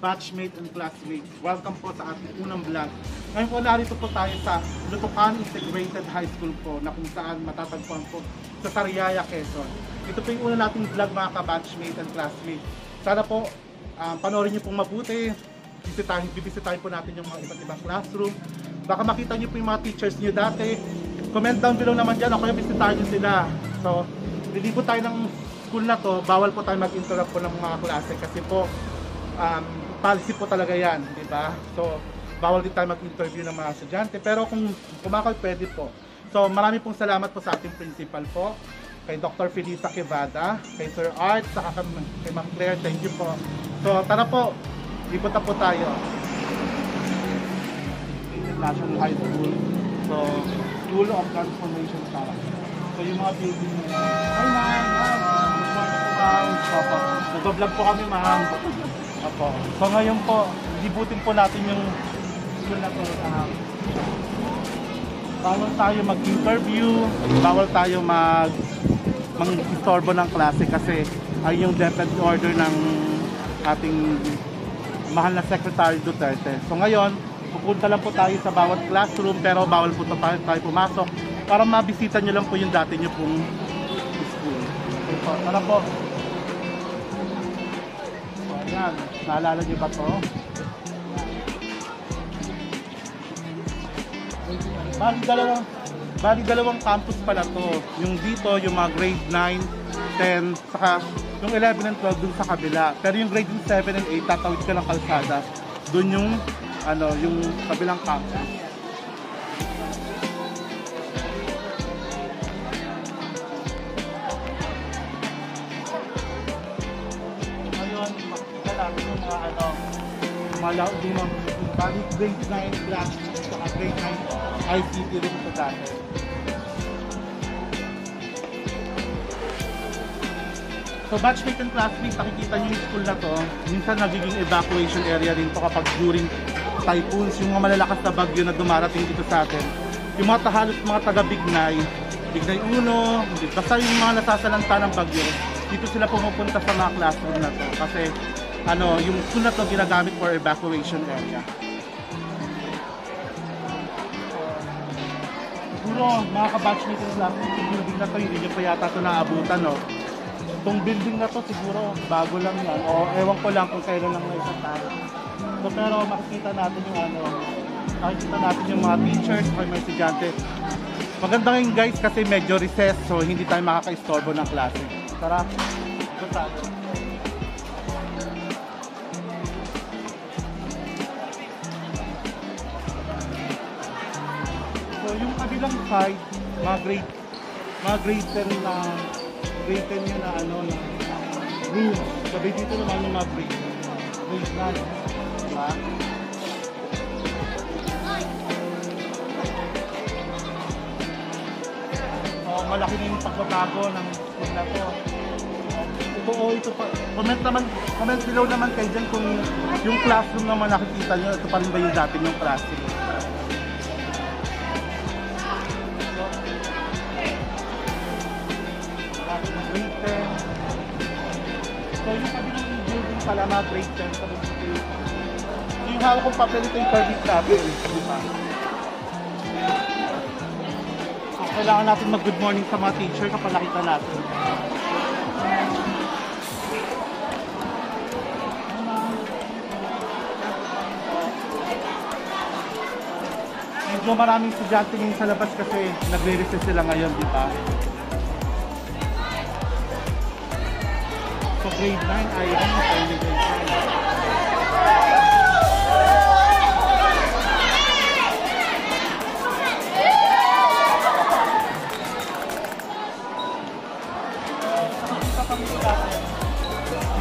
batchmate and classmates. Welcome po sa ating unang vlog. Ngayon po narito po tayo sa Lutukan Integrated High School po na kung saan matatagpuan po sa Sariaya, Quezon. Ito po yung una nating vlog mga ka-batchmate and classmates. Sana po panoorin niyo pong mabuti. Bibisitahin po natin yung mga iba't ibang classroom. Baka makita niyo po yung mga teachers niyo dati. Comment down below naman dyan, ako yung bisitahin niyo sila. So, lilibot tayo ng school na to, bawal po tayo mag-interact po ng mga klase kasi po policy po talaga yan, di ba? So, bawal din tayo mag-interview ng mga estudyante, pero kung kumakal, pwede po. So, marami pong salamat po sa ating principal po, kay Dr. Felisa Quevada, kay Sir Art, saka kay Ma'am Claire, thank you po. So, tara po, libot na po tayo. National High School, so, School of Transformation Sarah. So, yung mga building nila. Hi, ma'am! Opo. Nag-vlog po kami, ma'am. Opo. So, ngayon po, libutin po natin yung school na to. Bawal tayo mag-interview, bawal tayo mag-istorbo ng klase kasi ay yung DepEd order ng ating mahal na Secretary Duterte. So, ngayon, pupunta lang po tayo sa bawat classroom pero bawal po tayo pumasok para mabisita nyo lang po yung dati nyo pong school. Okay po, tara po. So, ayan, naalala nyo ba to? Bali dalawang campus pala to. Yung dito, yung mga grade 9, 10, saka yung 11 and 12 dun sa kabila. Pero yung grade 7 and 8, tatawid ka ng kalsada. Dun yung yung kabilang campus. Ngayon, makikita natin yung mga grade 9 class at grade 9 ICT rin ito dati. So batchmate and classmates, nakikita nyo yung school na to, minsan nagiging evacuation area rin to kapag during typhoons, yung mga malalakas na bagyo na dumarating dito sa atin. Yung mga halos mga taga-Bignay, Bignay 1, basta yung mga nasasalanta ng bagyo, dito sila pumupunta sa mga classroom na to. Kasi yung school na to ginagamit for evacuation area. Siguro mga ka-batchmate and classmates, yung building na to, hindi nyo pa yata ito naabutan, no? Itong building na to siguro bago lang yan, o ewan ko lang kung kailan lang naisang tayo. So, pero makikita natin yung mga teachers o mga estudyante. Maganda ngayon guys kasi medyo recess, so hindi tayo makaka-istorbo ng klase. Tara, ito tayo. So yung kabilang side, mga grade 10 na grade 10 yun na room. Sabi dito naman yung mga grade 9. Diba? So, malaki na yung pagbabago ng school na to. Ito pa. Comment below naman kayo dyan kung yung classroom naman nakikita nyo, ito pa rin ba yung dati yung classroom. So, yung kabilang building pala mga grade 10 sa building. Yung hawak kong papel ito yung permit natin. Diba? So, kailangan natin mag-good morning sa mga teacher kapag nakita natin. Medyo maraming estudyante ngayon sa labas kasi nagre-recess sila ngayon, di ba? So grade 9 ay grade 9.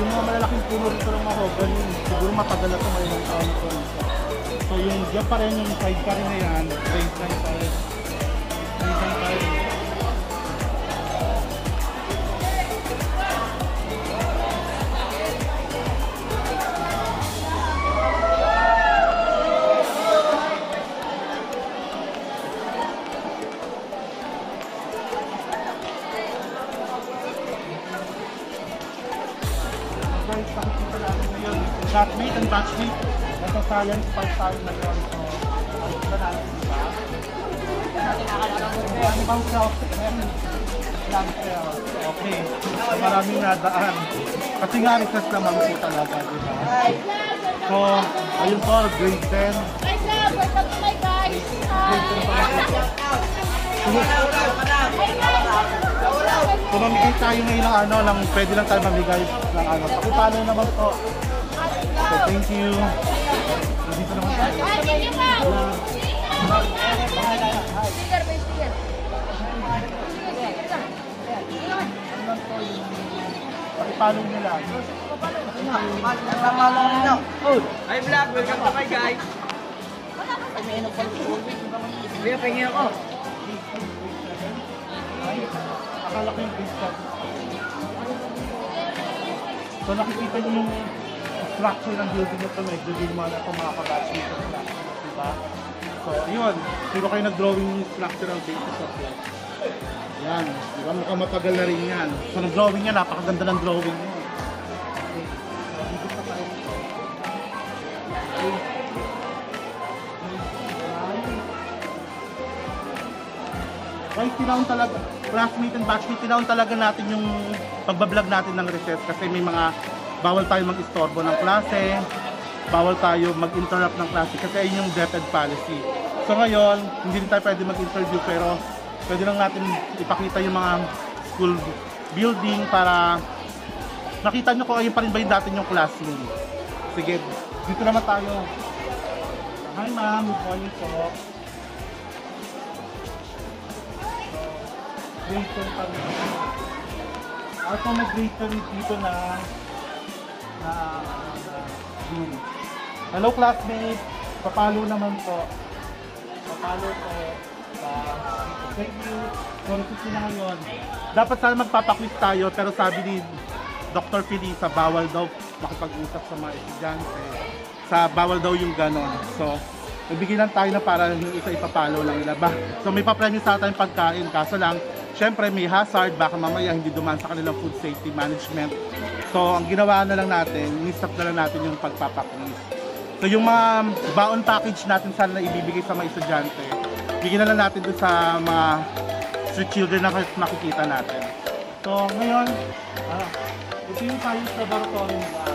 Yung mga malalaking puno rito ng mahogany, siguro matagal na ito, may ilang taon ito. So yung dyan pa rin, yung side pa rin na yan, grade 9 pa rin. Grade 9 pa rin. guys, pakikita natin ngayon classmate and batchmate. Ito science part tayo na yun. So, ayos na natin, diba? Ano bang okay. So, maraming nadaan. Kasi nga recess naman po talaga, diba? So, ayun po, grade 10. So, mamigay tayo ngayon ng ano, lang, pwede lang tayo mamigay ng ano. Pakipalo naman po. So, thank you. Dito naman tayo. Pakipalo nila. Hi vlog, welcome to my guys. Kuya, pahingin ako. Akala ko yung base card. So nakikita niyo yung structure ng building nito, medyo din mo na ito mga kabatch dito sa diba? So yun, pero kayo nag-drawing yung structural basis of life. Yan, diba? Mukhang matagal na rin yan. So nag-drawing yan, napakaganda ng drawing yun. Okay, so dito pa tayo. Okay. Guys, tinawon talaga, classmate and batchmate, tinawon talaga natin yung pagbablog natin ng recess kasi may mga bawal tayo mag-istorbo ng klase, bawal tayo mag-interrupt ng klase kasi ayun yung DepEd policy. So ngayon, hindi rin tayo pwede mag-interview pero pwede lang natin ipakita yung mga school building para nakita nyo kung ayun pa rin ba yung dati yung classroom. Sige, dito naman tayo. Hi ma'am, good morning po. Grade 10 pa rin. Ako mag-grade 10 dito na June. Hello classmates! Papalo naman po. Papalo po. Thank you. Sorry na ngayon. Dapat sana magpapaquiz tayo pero sabi ni Dr. Felisa, bawal daw makipag-usap sa mga estudyante. Bawal daw yung ganon. So, ibigay lang tayo na para yung isa ipapalo lang nila ba. So may papremyo sa tayong pagkain. Kaso lang, syempre may hazard, baka mamaya hindi dumaan sa kanilang food safety management. So ang ginawa na lang natin, in-stop na lang natin yung pagpapaquiz. So yung mga baon package natin sana na ibibigay sa mga estudyante, bigyan na lang natin doon sa mga street children na makikita natin. So ngayon, ito yung science laboratory nila.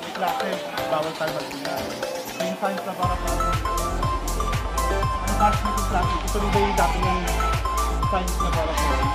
May klase, bawal tayo mag-ingat. So yung science laboratory. Ang batch nito klase, ito rin ba yung dati yung science laboratory.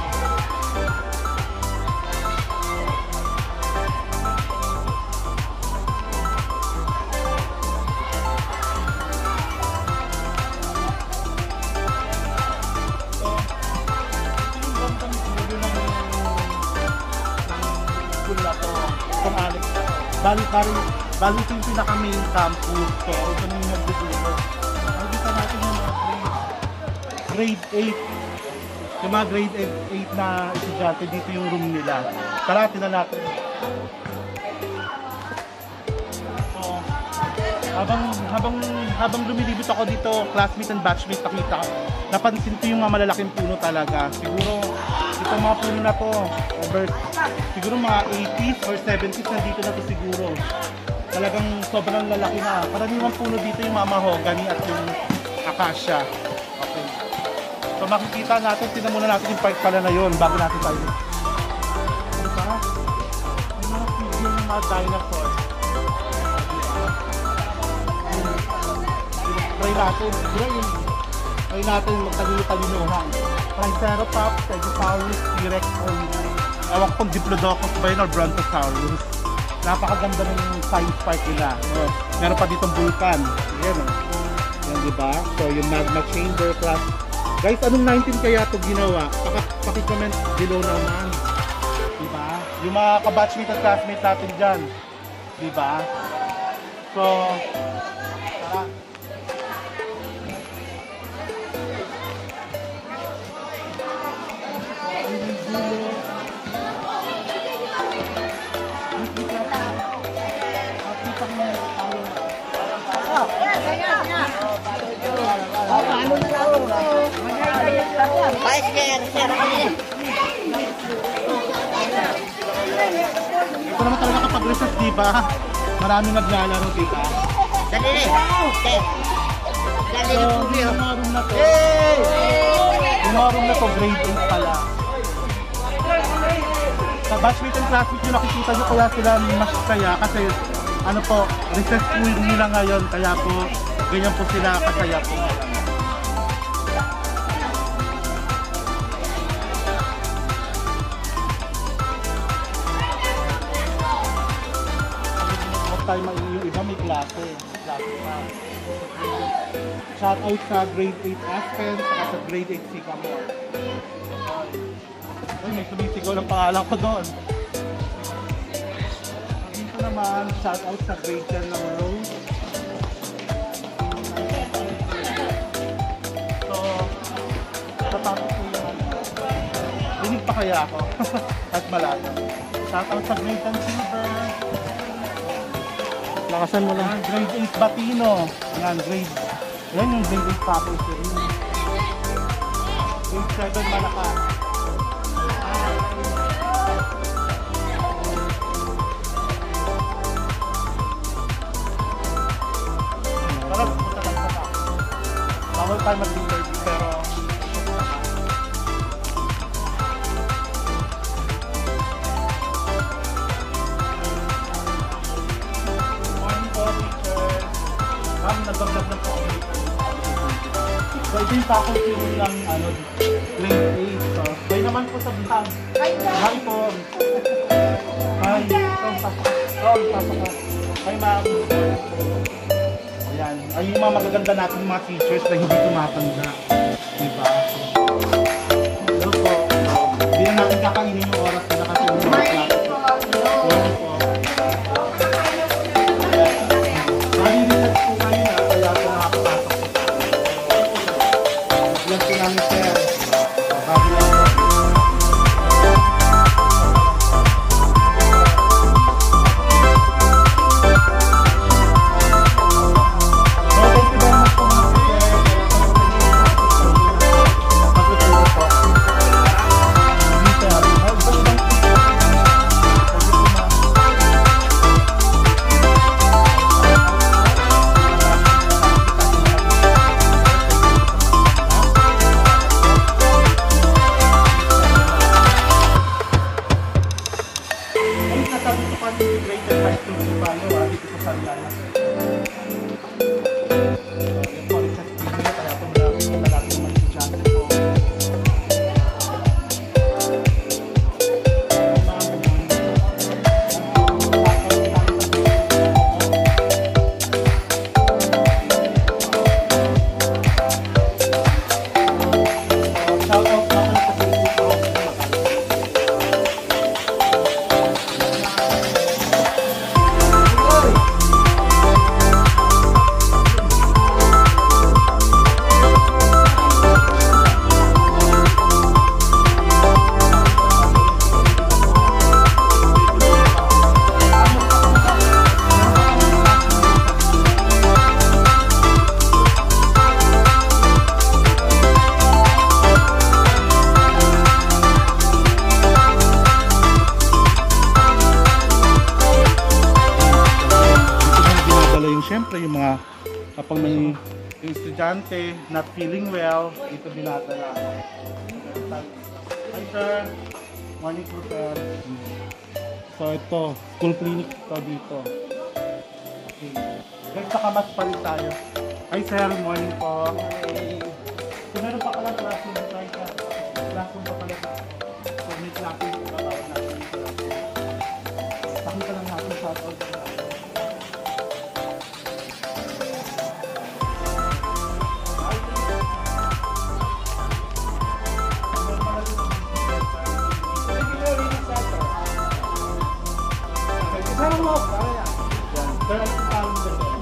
Bali ito yung pinaka-main campus. So, ito na yung nagdudulo. Nakikita natin yung mga grade 8. Yung mga grade 8 na estudyante, dito yung room nila. Tara, tingnan natin. So, habang lumilibot ako dito, classmate and batchmate, nakita ko. Napansin ko yung mga malalaking puno talaga. Siguro, itong mga puno na to, siguro mga 80s or 70s nandito na to siguro. Talagang sobrang lalaki na. Karaniwang puno dito yung mga mahogany at yung acacia. Okay. So makikita natin, tingnan muna natin yung park pala na yun bago natin tayo. Diba? Yung mga figure ng mga dinosaurs. Try natin. Try natin magtalino-talinohan. Triceratops, Stegosaurus, T-Rex, or ewan kung Diplodocus ba yun or Brontosaurus. Napakaganda ng science park nila. Meron pa ditong vulkan. Yan o. Yan diba? So yung magma chamber plus. Guys, anong 19 kaya ito ginawa? Pakicomment below naman. Diba? Yung mga kabatchmate at classmates natin dyan. Diba? So, tara. Ito naman talaga kapag recess, di ba? Maraming naglalaro, di ba? Dali! Dali So, na po kayo. yung mga room na to, yung mga room na to, grade 8 pala. Sa batchmate and classmate yung nakikita nyo kaya sila mas kaya kasi ano po, recess school nila ngayon kaya po ganyan po sila kasaya po. Huwag tayo yung iba may klase pa. Shout out sa grade 8 Aspen saka sa grade 8 Sycamore. Ay, may sumisigaw ng pangalan ko doon. Dito naman, shout out sa grade 10 ng Rose. So, tatapos ko yung dinig pa kaya ako at malayo. Shout out sa grade 10 Silver. Lakasan mo lang. Grade 8 Batino. Yan, grade. Yan yung grade 8 faculty. Grade 7 Malaka. Tara, punta tayo sa back. Bawal tayo mag-interview pero morning po, teacher. Nag-vlog na po ako. So, ito yung faculty ng grade 8. So, bay naman po sa vlog. Hi po. Hi. Pasok. Hi ma'am. Ayan. Ay, yung mga magaganda natin mga teachers na hindi tumatanda. Diba? Hello po. Hindi na natin kakainin yung oras na kasi yung mga klase. Hello po. Nali-research po kayo na kaya po nakapasok. Yan po namin sir. Bago lang po. Siyempre yung mga kapag may yung estudyante not feeling well, dito dinadala. Hi sir, morning po sir. So ito, school clinic ito dito. Okay. Guys, nakamas pa rin tayo. Hi sir, morning po. So meron pa pala classroom tayo. Classroom pa pala. So may classroom po pa tawag natin. Pakita lang natin sa shoutout.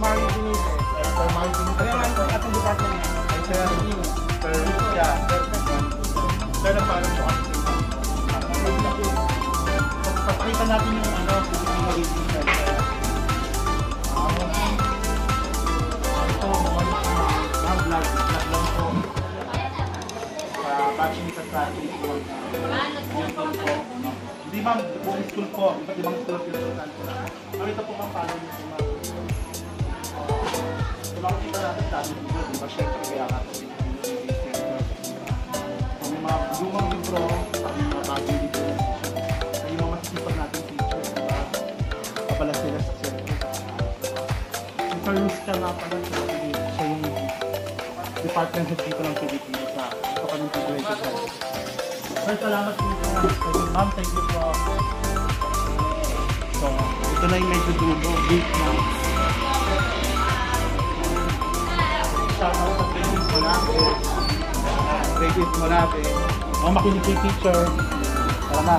Mario Benitez. Sir Mario Benitez. Kaya nga atong department niya. Sir, yeah. Sir, nagpaalam po kami. Papakita natin yung Filipino Reading Center. Ito, vlog lang po. Batching sa traffic. Hindi ma'am, buong school po, iba't ibang school of pinuntahan ko na. Ma'am, ito po ma'am, paano niyo po ma'am? So, makikita natin dami dito, di ba? Siyempre, kaya nga ito may mga lumang libro, mga bagong libro. Yung mga masisipag natin teacher, di ba? Kapala sila sa center. Si Sir Ruska nga pala, siya yung department head dito ng Pilipinas sa ito kami integrated health. Sir, salamat po ito. Ma'am, thank you po. So, ito na yung medyo dulo, week na. Shout out sa grades mo natin. Grades mo natin. O, makinig kay teacher. Tara na.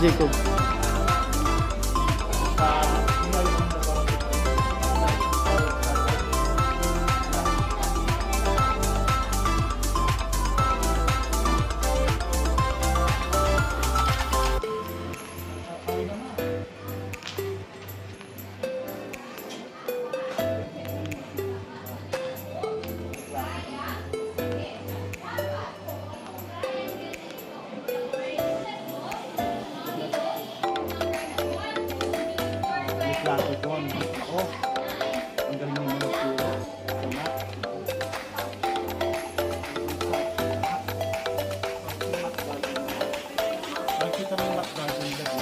Jacob. Klase ko, ako, ang galing mo magturo. Tama. Nakita mo yung McDonald's nila dito.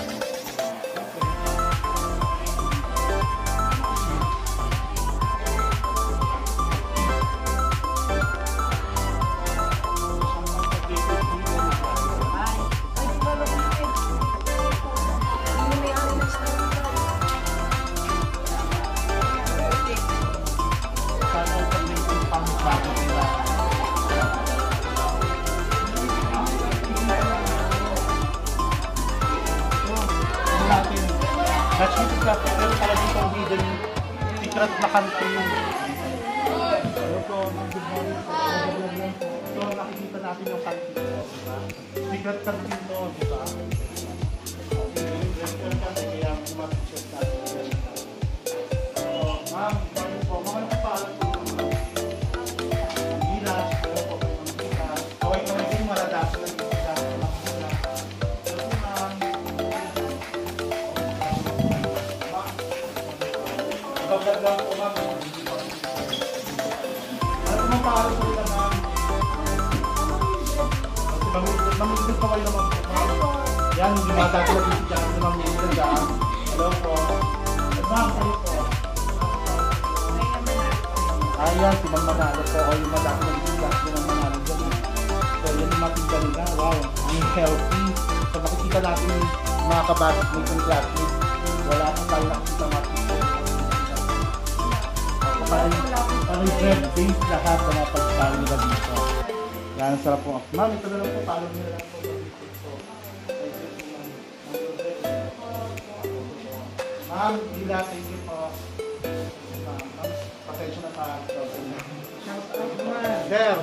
That's dito class, pero pala dito ang hidden secret na canteen. Hello po, good morning po. So, nakikita natin yung canteen po, diba? Secret canteen to, diba? Kaya mag-check natin. So, ma'am, po, mga nagpapaalam po naman. Ang gilas, ano po, ang gilas. Kaway naman din, maladaso lang yung gilas. Paglag lang po ma'am. Ano po mapaaral po nila ma'am? Mamigil pa kayo naman po ma'am. Yan, yung dumadati na dito dyan. Yung mamigil dyan. Hello po. Ma'am, kayo po. Ayan, si Ma'am Manalo po. O yung madati na dito dyan. Si Ma'am Manalo dyan. So, yan yung matigil nila. Wow, ang healthy. So, makikita natin yung mga kabatmates ng classmates. Wala po tayo nakikita matigil. Parang bread-based lahat na mga pagkain nila dito. Yan, ang sarap po. Ma'am, ito na lang po. Follow nyo na lang po. Ma'am, Dila, thank you po. Ma'am, pasensya na pa. Sir,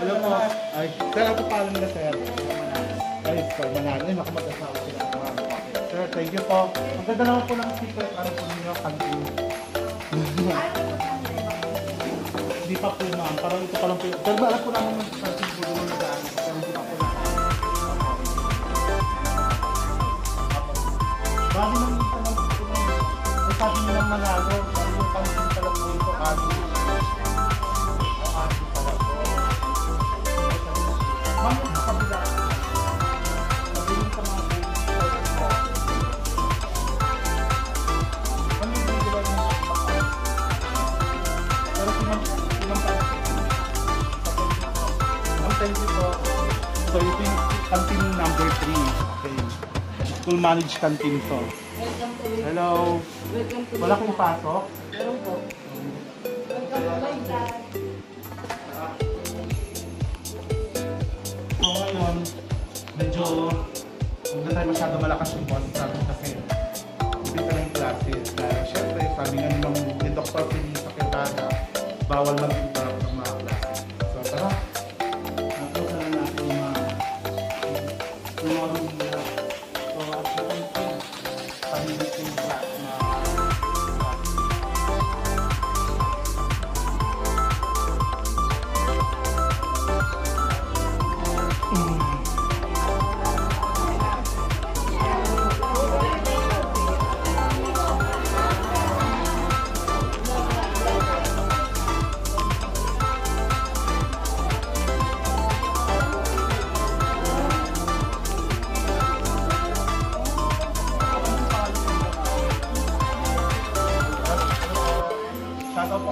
hello po. Ay, sir, ako follow nila, sir. Ay, sir, manalo. Ay, makamag-asawa sila. Sir, thank you po. Ang ganda naman po ng secret. Ano po ninyo? Kantin. Hindi pa po ma'am, parang ito pa lang po. Pero alam po namin mag-starting po doon na daan. Pero hindi pa po lang. Bago nang ito lang po ma'am. Ay sabi nyo lang Manalo, yung pansin pala po ito, Adi. O Adi pala po. Ma'am, yung kabila. Sabihin sa mga po. Ano yung bigla nyo? Pero si ma'am, thank you po. So, ito yung canteen number 3. Okay. School managed canteen to. Hello. Wala kong pasok? Meron po. So, ngayon, medyo hindi tayo masyado malakas yung boses kasi hindi ka na yung classes. Siyempre, sabi nga ni Dr. Felisa Quebrada, bawal mag-interrupt ng mga classes. So, tara.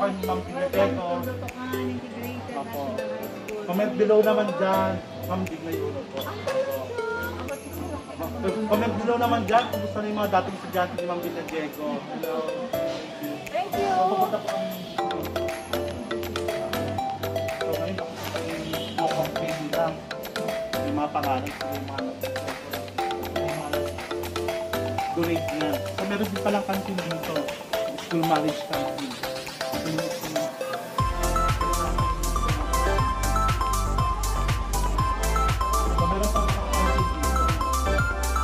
kayo ni Ma'am Pinagketo. Lutokan Integrated Opo. National High School. Comment below naman dyan. Ma'am, di na yun po. Comment below naman dyan kung gusto niyo yung mga dating estudyante ni Ma'am Pinagketo. Hello. Thank you! Pupunta po kami. So ngayon ako sa pag-compare nila. Yung mga pangalan ko yung mga donate na. So meron din palang canteen dito. School marriage canteen. So meron pang canteen dito.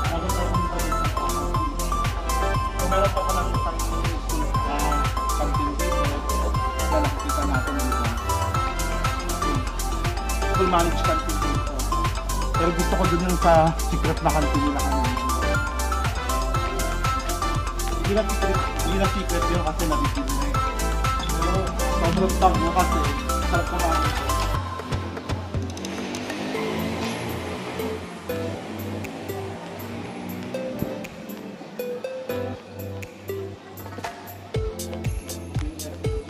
Bago tayo pumunta dito sa canteen. So meron pa palang isang school canteen dito. Kaya nakikita natin yung school marriage canteen dito. Pero gusto ko dun yung sa secret na canteen nila kanina. Hindi na secret yun kasi nabibili na eh. Pero sobrang bago kasi sarap kumain.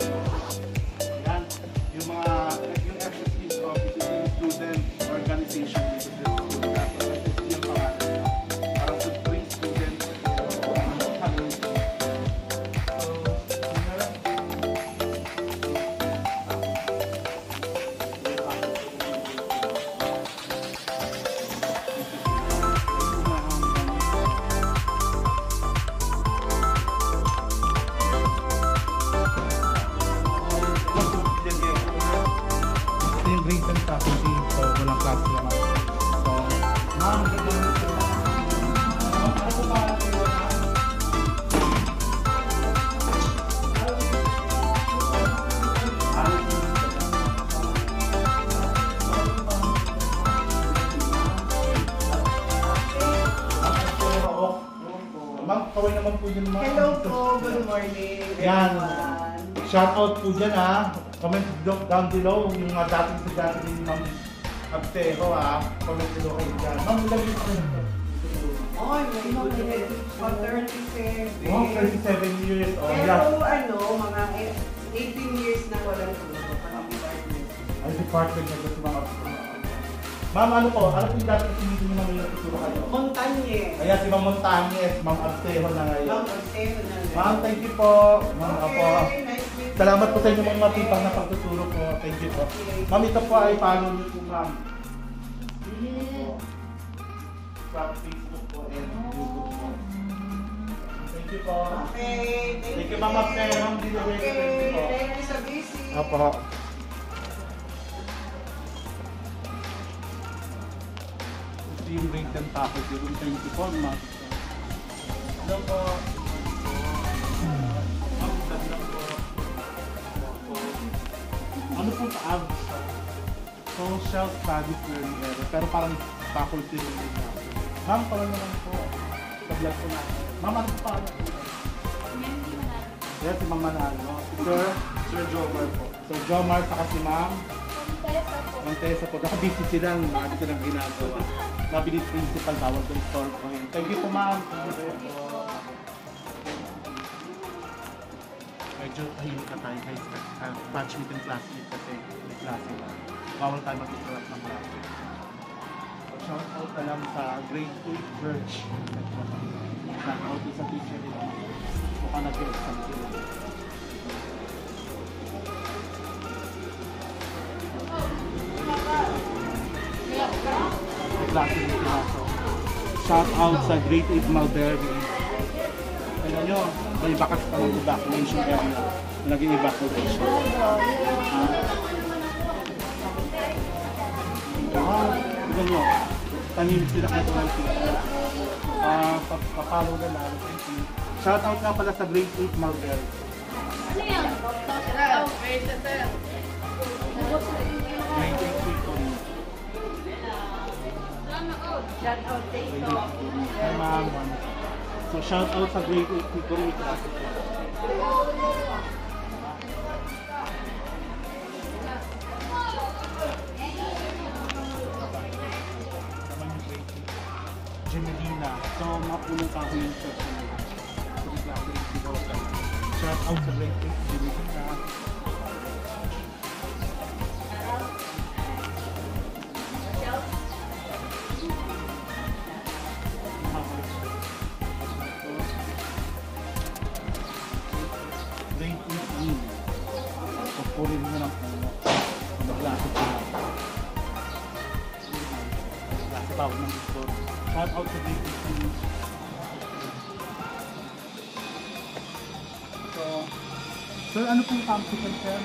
Yan, yung mga yung SSE's office, yung student organization dito sa school. Tapos SSE yung pangalan. Parang sa 3 students. Yung grade 10 faculty, so walang class naman. So, ma'am, ano po ba ma'am, kaway naman po yun mga Hello po, good morning. Yan. everyone. Shout out po dyan ha. Comment down below yung mga dating estudyante ni Ma'am Abtejo ha. Comment below kayo dyan. Ma'am, ilang years na yun? Oy, may good for 37. Oh, 37 years. Oh, Pero yeah. ano, mga 18 years na walang tulog. Ang department. Ay, department na ito mga Ma'am, ano po? Ano po yung dating estudyante ni Ma'am yung tuturo kayo? Montañez. Kaya si Ma'am Montañez, Ma'am Abtejo na ngayon. Ma'am Ortego na lang. Ma'am, thank you po. Ma'am, ako. Okay, nice meeting Salamat po sa you. inyo mga matipang na pagtuturo po. Thank you po. Ma'am, ito po ay follow niyo po, ma'am. Sa Facebook po and YouTube po. Thank you po. Okay, Thank you, Ma'am Abtejo. Ma'am, dito po. Okay, Thank you po. thank you sa visit. Apo. Ito yung grade 10 tapos yung 24, ma'am. Hello po. Ma'am, lang po. Ano po sa ABS? Social Studies Learning Area. Pero parang faculty rin nila. Ma'am, parang naman po. Sa vlog po natin. Ma'am, ano po paano po? Yes, si Ma'am Manalo. Si Sir Jomar po. Sir Jomar, saka si Ma'am Montesa po. Naka-busy sila. Marami silang ginagawa. Nabilis principal, tawag ko store ko yun. Thank you po, Ma'am. Thank you po. Medyo tahimik na tayo guys. Batch meeting classmate kasi may klase na. Bawal tayo mag-interrupt ng klase. So, shout out na lang sa grade 8 Verge. Shout out sa teacher nila. Mukhang nag-exam sila. May klase din sila. So, shout out sa grade 8 Mulberry. Alam nyo, may bakas pa ng evacuation area. Naging evacuation. Tignan nyo, tanim sila kahit lang sila. Papalo na lang. Shout out nga pala sa grade 8 Mulberry. Ano yan? Grade 8 people. Shout out sa ito. Hi ma'am. So shout out sa grade 8 people. Gemelina. So, mapunong ka yung church nila. So, bigla ko rin dito. Shout out sa grade 8 Gemelina. puri rin ng puno. Sa klase po natin. Klase tawag ng gusto. Shout out to David. So, sir, ano pong campus sir?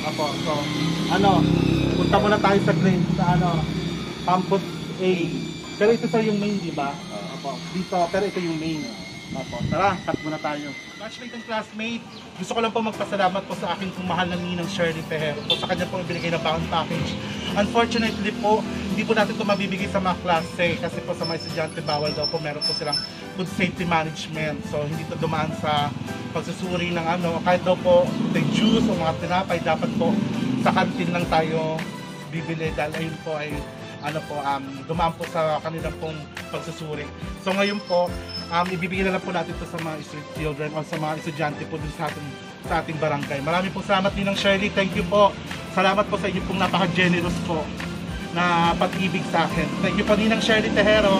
Apo, so, punta muna tayo sa grade sa campus A. Pero ito sir yung main, di ba? Apo, dito, pero ito yung main. Apo, tara, cut muna tayo. Batchmate and classmate, gusto ko lang po magpasalamat po sa aking mahal na ninang Shirley Tejero po sa kanya po ibinigay na bound package. Unfortunately po, hindi po natin ito mabibigay sa mga klase kasi po sa mga estudyante bawal daw po, meron po silang food safety management. So hindi ito dumaan sa pagsusuri ng kahit daw po the juice o mga tinapay, dapat po sa kantin lang tayo bibili dahil ayun po ay dumaan po sa kanilang pong pagsusuri. So ngayon po, ibibigay na lang po natin ito sa mga street children o sa mga estudyante po dun sa ating barangay. Maraming po salamat din ng Shirley, thank you po. Salamat po sa inyo pong napaka-generous po na pag-ibig sa akin. Thank you po din ng Shirley Tejero.